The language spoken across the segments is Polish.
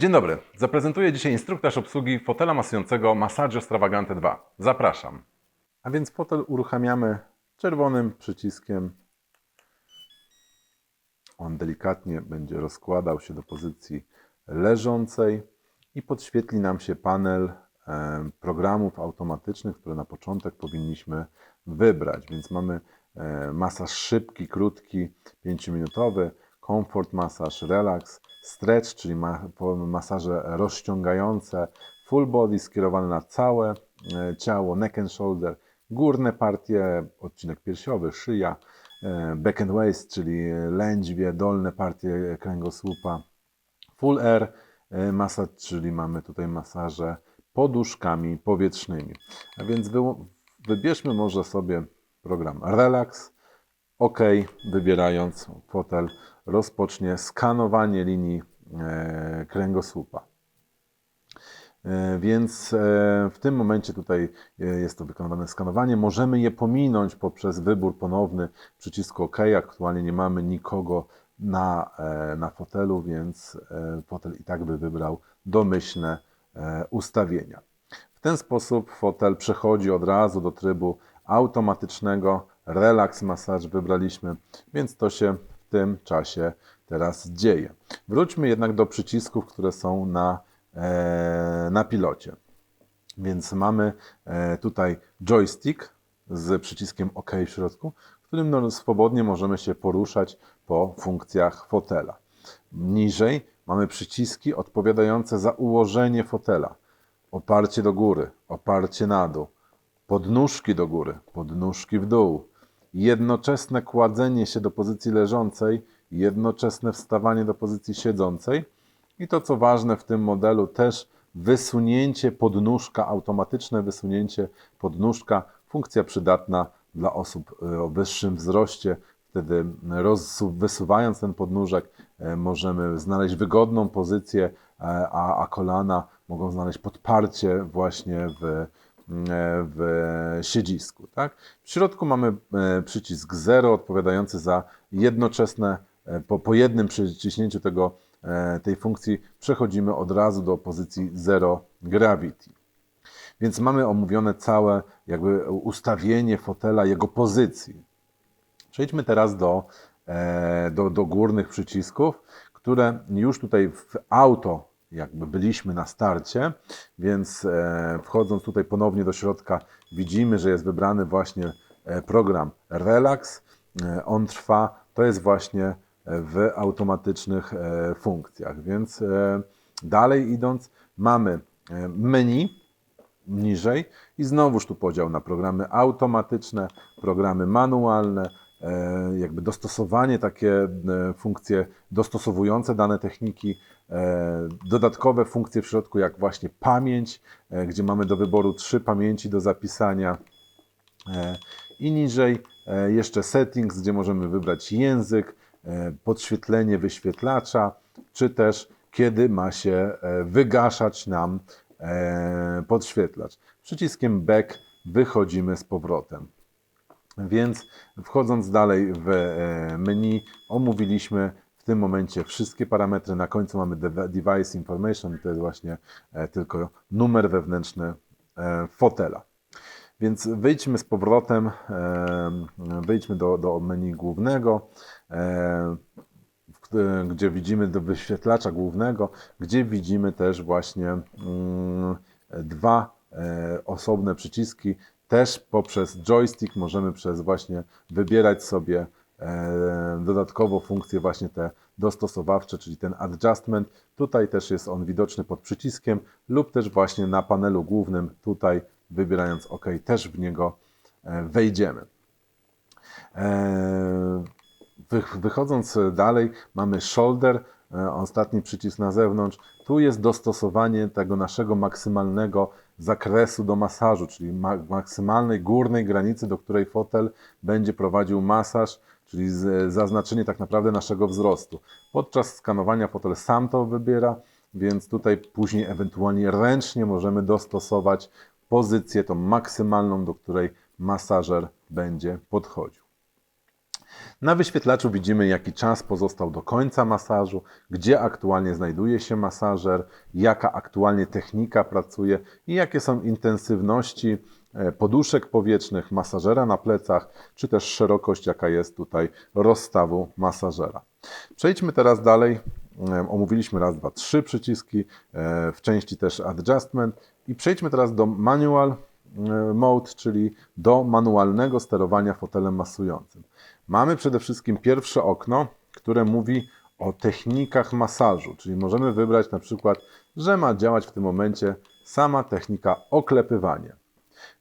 Dzień dobry. Zaprezentuję dzisiaj instruktaż obsługi fotela masującego Massaggio Stravagante 2. Zapraszam. A więc fotel uruchamiamy czerwonym przyciskiem. On delikatnie będzie rozkładał się do pozycji leżącej i podświetli nam się panel programów automatycznych, które na początek powinniśmy wybrać. Więc mamy masaż szybki, krótki, 5-minutowy, comfort masaż, relax, stretch, czyli masaże rozciągające, full body skierowane na całe ciało, neck and shoulder, górne partie, odcinek piersiowy, szyja, back and waist, czyli lędźwie, dolne partie kręgosłupa, full air massage, czyli mamy tutaj masaże poduszkami powietrznymi. A więc wybierzmy może sobie program Relax. OK, wybierając fotel, rozpocznie skanowanie linii kręgosłupa. Więc w tym momencie tutaj jest to wykonywane skanowanie. Możemy je pominąć poprzez wybór przycisku OK. Aktualnie nie mamy nikogo na fotelu, więc fotel i tak by wybrał domyślne ustawienia. W ten sposób fotel przechodzi od razu do trybu automatycznego. Relax massage wybraliśmy, więc to się w tym czasie teraz dzieje. Wróćmy jednak do przycisków, które są na pilocie. Więc mamy tutaj joystick z przyciskiem OK w środku, w którym swobodnie możemy się poruszać po funkcjach fotela. Niżej mamy przyciski odpowiadające za ułożenie fotela. Oparcie do góry, oparcie na dół, podnóżki do góry, podnóżki w dół, jednoczesne kładzenie się do pozycji leżącej, jednoczesne wstawanie do pozycji siedzącej i to, co ważne w tym modelu, też wysunięcie podnóżka, automatyczne wysunięcie podnóżka, funkcja przydatna dla osób o wyższym wzroście. Wtedy wysuwając ten podnóżek możemy znaleźć wygodną pozycję, a kolana mogą znaleźć podparcie właśnie w siedzisku. Tak? W środku mamy przycisk 0 odpowiadający za jednoczesne, po jednym przyciśnięciu tej funkcji przechodzimy od razu do pozycji Zero Gravity. Więc mamy omówione całe jakby ustawienie fotela, jego pozycji. Przejdźmy teraz do górnych przycisków, które już tutaj w auto jakby byliśmy na starcie, więc wchodząc tutaj ponownie do środka widzimy, że jest wybrany właśnie program Relax. On trwa, to jest właśnie w automatycznych funkcjach, więc dalej idąc mamy menu niżej i znowuż tu podział na programy automatyczne, programy manualne, jakby dostosowanie, takie funkcje dostosowujące dane techniki, dodatkowe funkcje w środku jak właśnie pamięć, gdzie mamy do wyboru 3 pamięci do zapisania i niżej jeszcze settings, gdzie możemy wybrać język, podświetlenie wyświetlacza, czy też kiedy ma się wygaszać nam podświetlacz. Przyciskiem back wychodzimy z powrotem. Więc wchodząc dalej w menu omówiliśmy w tym momencie wszystkie parametry. Na końcu mamy device information, to jest właśnie tylko numer wewnętrzny fotela. Więc wyjdźmy z powrotem, wyjdźmy do menu głównego, gdzie widzimy do wyświetlacza głównego, gdzie widzimy też właśnie 2 osobne przyciski. Też poprzez joystick możemy właśnie wybierać sobie dodatkowo funkcje właśnie te dostosowawcze, czyli ten adjustment. Tutaj też jest on widoczny pod przyciskiem lub też właśnie na panelu głównym. Tutaj wybierając OK też w niego wejdziemy. Wychodząc dalej mamy shoulder, ostatni przycisk na zewnątrz. Tu jest dostosowanie tego naszego maksymalnego zakresu do masażu, czyli maksymalnej górnej granicy, do której fotel będzie prowadził masaż, czyli zaznaczenie tak naprawdę naszego wzrostu. Podczas skanowania fotel sam to wybiera, więc tutaj później ewentualnie ręcznie możemy dostosować pozycję tą maksymalną, do której masażer będzie podchodził. Na wyświetlaczu widzimy, jaki czas pozostał do końca masażu, gdzie aktualnie znajduje się masażer, jaka aktualnie technika pracuje i jakie są intensywności poduszek powietrznych, masażera na plecach, czy też szerokość, jaka jest tutaj rozstawu masażera. Przejdźmy teraz dalej. Omówiliśmy raz, dwa, trzy przyciski, w części też adjustment i przejdźmy teraz do manual mode, czyli do manualnego sterowania fotelem masującym. Mamy przede wszystkim pierwsze okno, które mówi o technikach masażu, czyli możemy wybrać na przykład, że ma działać w tym momencie sama technika oklepywania.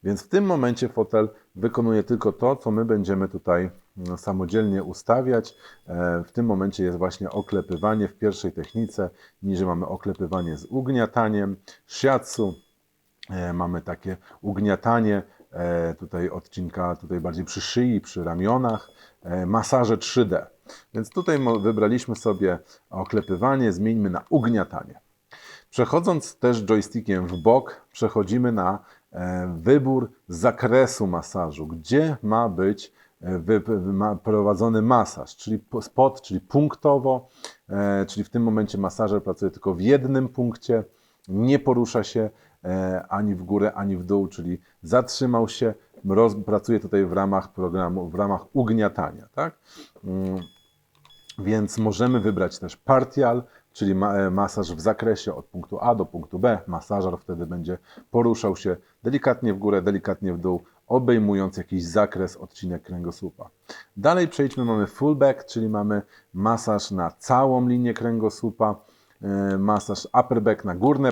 Więc w tym momencie fotel wykonuje tylko to, co my będziemy tutaj samodzielnie ustawiać. W tym momencie jest właśnie oklepywanie w pierwszej technice. Niżej mamy oklepywanie z ugniataniem, shiatsu. Mamy takie ugniatanie tutaj odcinka, tutaj bardziej przy szyi, przy ramionach, masaże 3D. Więc tutaj wybraliśmy sobie oklepywanie, zmieńmy na ugniatanie. Przechodząc też joystickiem w bok, przechodzimy na wybór zakresu masażu, gdzie ma być prowadzony masaż, czyli spot, czyli punktowo, czyli w tym momencie masażer pracuje tylko w jednym punkcie, nie porusza się ani w górę, ani w dół, czyli zatrzymał się, pracuje tutaj w ramach programu, w ramach ugniatania, tak? Więc możemy wybrać też partial, czyli masaż w zakresie od punktu A do punktu B. Masażer wtedy będzie poruszał się delikatnie w górę, delikatnie w dół, obejmując jakiś zakres, odcinek kręgosłupa. Dalej przejdźmy, mamy full back, czyli mamy masaż na całą linię kręgosłupa, masaż upper back na górne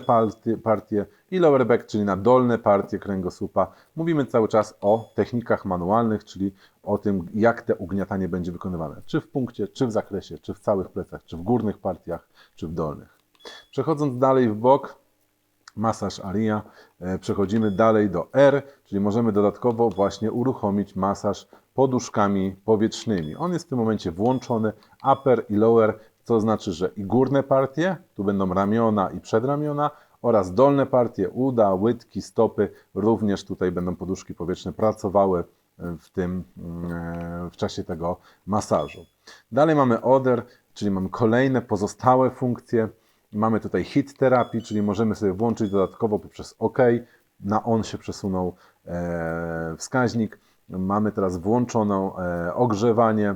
partie i lower back, czyli na dolne partie kręgosłupa. Mówimy cały czas o technikach manualnych, czyli o tym, jak te ugniatanie będzie wykonywane. Czy w punkcie, czy w zakresie, czy w całych plecach, czy w górnych partiach, czy w dolnych. Przechodząc dalej w bok, masaż ARIA, przechodzimy dalej do R, czyli możemy dodatkowo właśnie uruchomić masaż poduszkami powietrznymi. On jest w tym momencie włączony, upper i lower, co znaczy, że i górne partie, tu będą ramiona i przedramiona, oraz dolne partie, uda, łydki, stopy, również tutaj będą poduszki powietrzne pracowały w czasie tego masażu. Dalej mamy other, czyli mamy kolejne pozostałe funkcje. Mamy tutaj hit terapii, czyli możemy sobie włączyć dodatkowo poprzez OK. Na on się przesunął wskaźnik. Mamy teraz włączoną ogrzewanie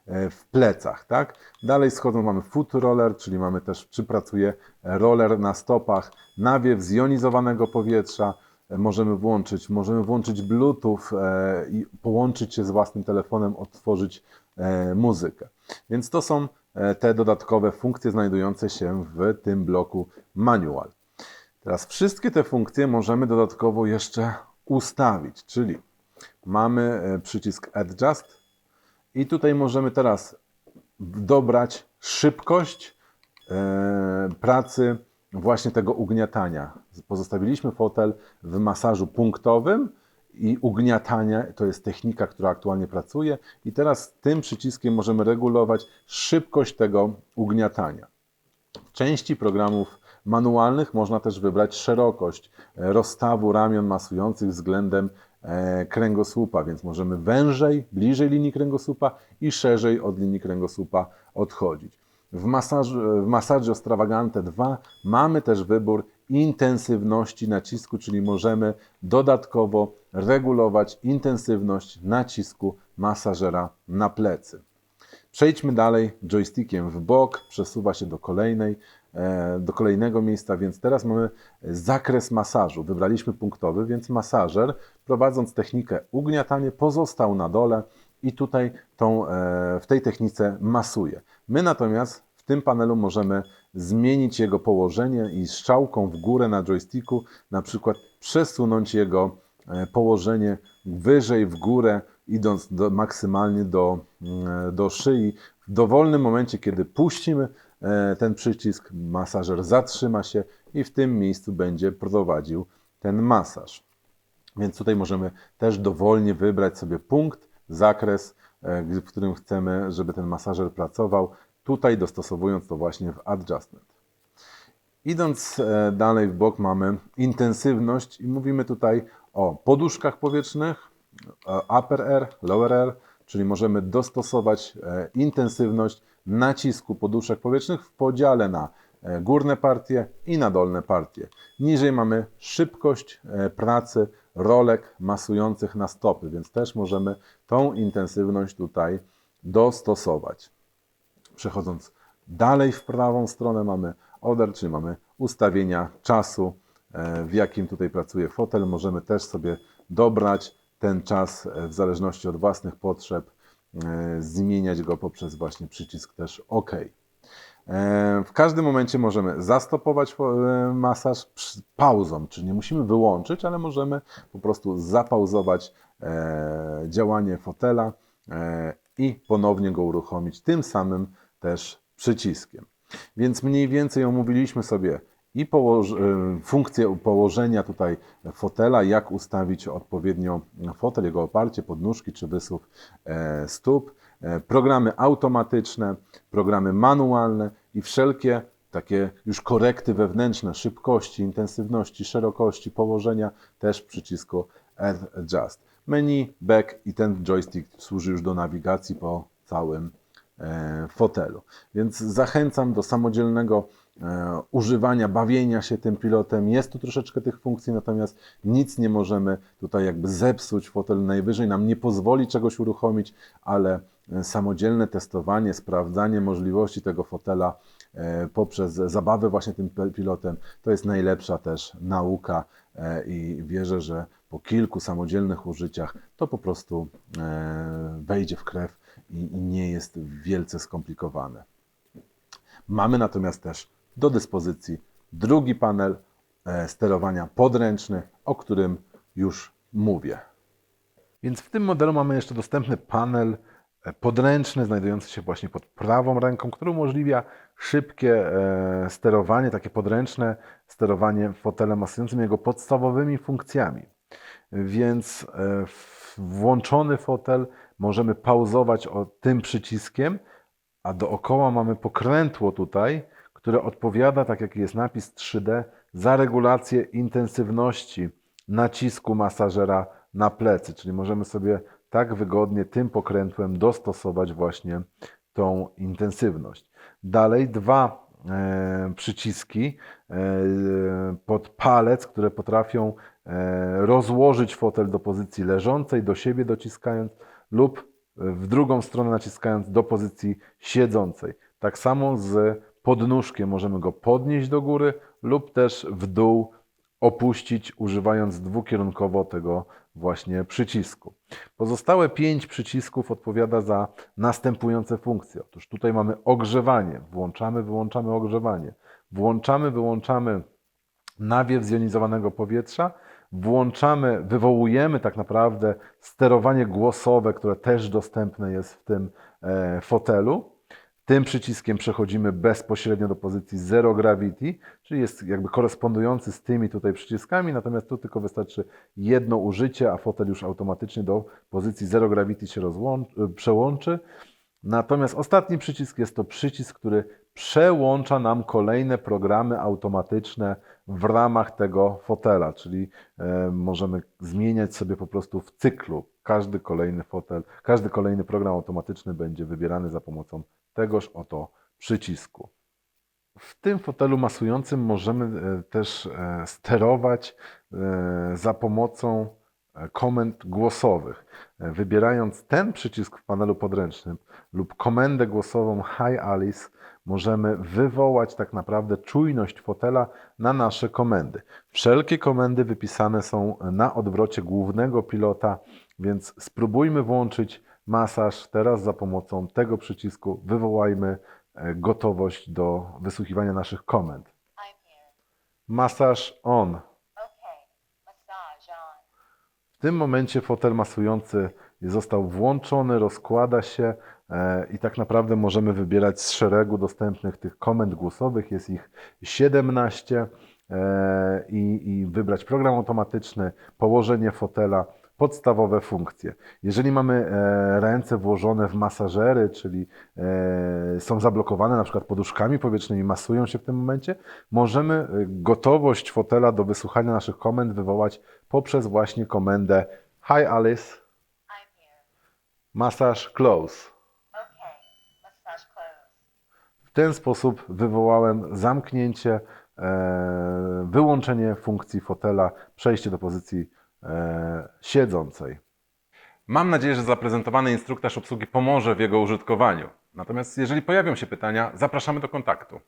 w plecach, tak? Dalej schodzą, mamy foot roller, czyli mamy też, czy pracuje roller na stopach, nawiew zjonizowanego powietrza, możemy włączyć Bluetooth i połączyć się z własnym telefonem, odtworzyć muzykę. Więc to są te dodatkowe funkcje znajdujące się w tym bloku manual. Teraz wszystkie te funkcje możemy dodatkowo jeszcze ustawić, czyli mamy przycisk Adjust i tutaj możemy teraz dobrać szybkość pracy właśnie tego ugniatania. Pozostawiliśmy fotel w masażu punktowym i ugniatania to jest technika, która aktualnie pracuje i teraz tym przyciskiem możemy regulować szybkość tego ugniatania. W części programów manualnych można też wybrać szerokość rozstawu ramion masujących względem kręgosłupa, więc możemy wężej, bliżej linii kręgosłupa i szerzej od linii kręgosłupa odchodzić. W masażu Stravagante 2 mamy też wybór intensywności nacisku, czyli możemy dodatkowo regulować intensywność nacisku masażera na plecy. Przejdźmy dalej joystickiem w bok, przesuwa się do kolejnego miejsca, więc teraz mamy zakres masażu. Wybraliśmy punktowy, więc masażer, prowadząc technikę ugniatanie, pozostał na dole i tutaj w tej technice masuje. My natomiast w tym panelu możemy zmienić jego położenie i strzałką w górę na joysticku na przykład przesunąć jego położenie wyżej w górę, idąc maksymalnie do szyi. W dowolnym momencie, kiedy puścimy ten przycisk, masażer zatrzyma się i w tym miejscu będzie prowadził ten masaż. Więc tutaj możemy też dowolnie wybrać sobie punkt, zakres, w którym chcemy, żeby ten masażer pracował. Tutaj dostosowując to właśnie w Adjustment. Idąc dalej w bok mamy intensywność i mówimy tutaj o poduszkach powietrznych, Upper Air, Lower Air, czyli możemy dostosować intensywność nacisku poduszek powietrznych w podziale na górne partie i na dolne partie. Niżej mamy szybkość pracy rolek masujących na stopy, więc też możemy tą intensywność tutaj dostosować. Przechodząc dalej w prawą stronę mamy order, czyli mamy ustawienia czasu, w jakim tutaj pracuje fotel. Możemy też sobie dobrać ten czas w zależności od własnych potrzeb, zmieniać go poprzez właśnie przycisk też OK. W każdym momencie możemy zastopować masaż pauzą, czyli nie musimy wyłączyć, ale możemy po prostu zapauzować działanie fotela i ponownie go uruchomić tym samym też przyciskiem. Więc mniej więcej omówiliśmy sobie i funkcję położenia tutaj fotela, jak ustawić odpowiednio fotel, jego oparcie, podnóżki czy wysuw stóp, programy automatyczne, programy manualne i wszelkie takie już korekty wewnętrzne, szybkości, intensywności, szerokości, położenia też w przycisku Adjust. Menu, back i ten joystick służy już do nawigacji po całym fotelu. Więc zachęcam do samodzielnego używania, bawienia się tym pilotem. Jest tu troszeczkę tych funkcji, natomiast nic nie możemy tutaj jakby zepsuć. Fotel najwyżej nam nie pozwoli czegoś uruchomić, ale samodzielne testowanie, sprawdzanie możliwości tego fotela poprzez zabawę właśnie tym pilotem, to jest najlepsza też nauka i wierzę, że po kilku samodzielnych użyciach to po prostu wejdzie w krew i nie jest wielce skomplikowane. Mamy natomiast też do dyspozycji drugi panel sterowania podręczny, o którym już mówię. Więc w tym modelu mamy jeszcze dostępny panel podręczny, znajdujący się właśnie pod prawą ręką, który umożliwia szybkie sterowanie, takie podręczne sterowanie fotelem masującym jego podstawowymi funkcjami. Więc włączony fotel możemy pauzować tym przyciskiem, a dookoła mamy pokrętło tutaj, które odpowiada, tak jak jest napis 3D, za regulację intensywności nacisku masażera na plecy, czyli możemy sobie tak wygodnie tym pokrętłem dostosować właśnie tą intensywność. Dalej dwa przyciski pod palec, które potrafią rozłożyć fotel do pozycji leżącej, do siebie dociskając lub w drugą stronę naciskając do pozycji siedzącej. Tak samo z podnóżkiem możemy go podnieść do góry lub też w dół opuścić, używając dwukierunkowo tego właśnie przycisku. Pozostałe 5 przycisków odpowiada za następujące funkcje. Otóż tutaj mamy ogrzewanie. Włączamy, wyłączamy ogrzewanie. Włączamy, wyłączamy nawiew zjonizowanego powietrza. Włączamy, wywołujemy tak naprawdę sterowanie głosowe, które też dostępne jest w tym fotelu. Tym przyciskiem przechodzimy bezpośrednio do pozycji Zero Gravity, czyli jest jakby korespondujący z tymi tutaj przyciskami, natomiast tu tylko wystarczy jedno użycie, a fotel już automatycznie do pozycji Zero Gravity się przełączy. Natomiast ostatni przycisk jest to przycisk, który przełącza nam kolejne programy automatyczne w ramach tego fotela, czyli możemy zmieniać sobie po prostu w cyklu. Każdy kolejny fotel, każdy kolejny program automatyczny będzie wybierany za pomocą tegoż oto przycisku. W tym fotelu masującym możemy też sterować za pomocą komend głosowych. Wybierając ten przycisk w panelu podręcznym lub komendę głosową Hi Alice, możemy wywołać tak naprawdę czujność fotela na nasze komendy. Wszelkie komendy wypisane są na odwrocie głównego pilota, więc spróbujmy włączyć masaż teraz za pomocą tego przycisku. Wywołajmy gotowość do wysłuchiwania naszych komend. Masaż on. W tym momencie fotel masujący został włączony, rozkłada się i tak naprawdę możemy wybierać z szeregu dostępnych tych komend głosowych. Jest ich 17 i wybrać program automatyczny, położenie fotela, podstawowe funkcje. Jeżeli mamy ręce włożone w masażery, czyli są zablokowane na przykład poduszkami powietrznymi, masują się w tym momencie, możemy gotowość fotela do wysłuchania naszych komend wywołać poprzez właśnie komendę Hi Alice Massage close. Okay, massage close. W ten sposób wywołałem zamknięcie, wyłączenie funkcji fotela, przejście do pozycji siedzącej. Mam nadzieję, że zaprezentowany instruktaż obsługi pomoże w jego użytkowaniu. Natomiast jeżeli pojawią się pytania, zapraszamy do kontaktu.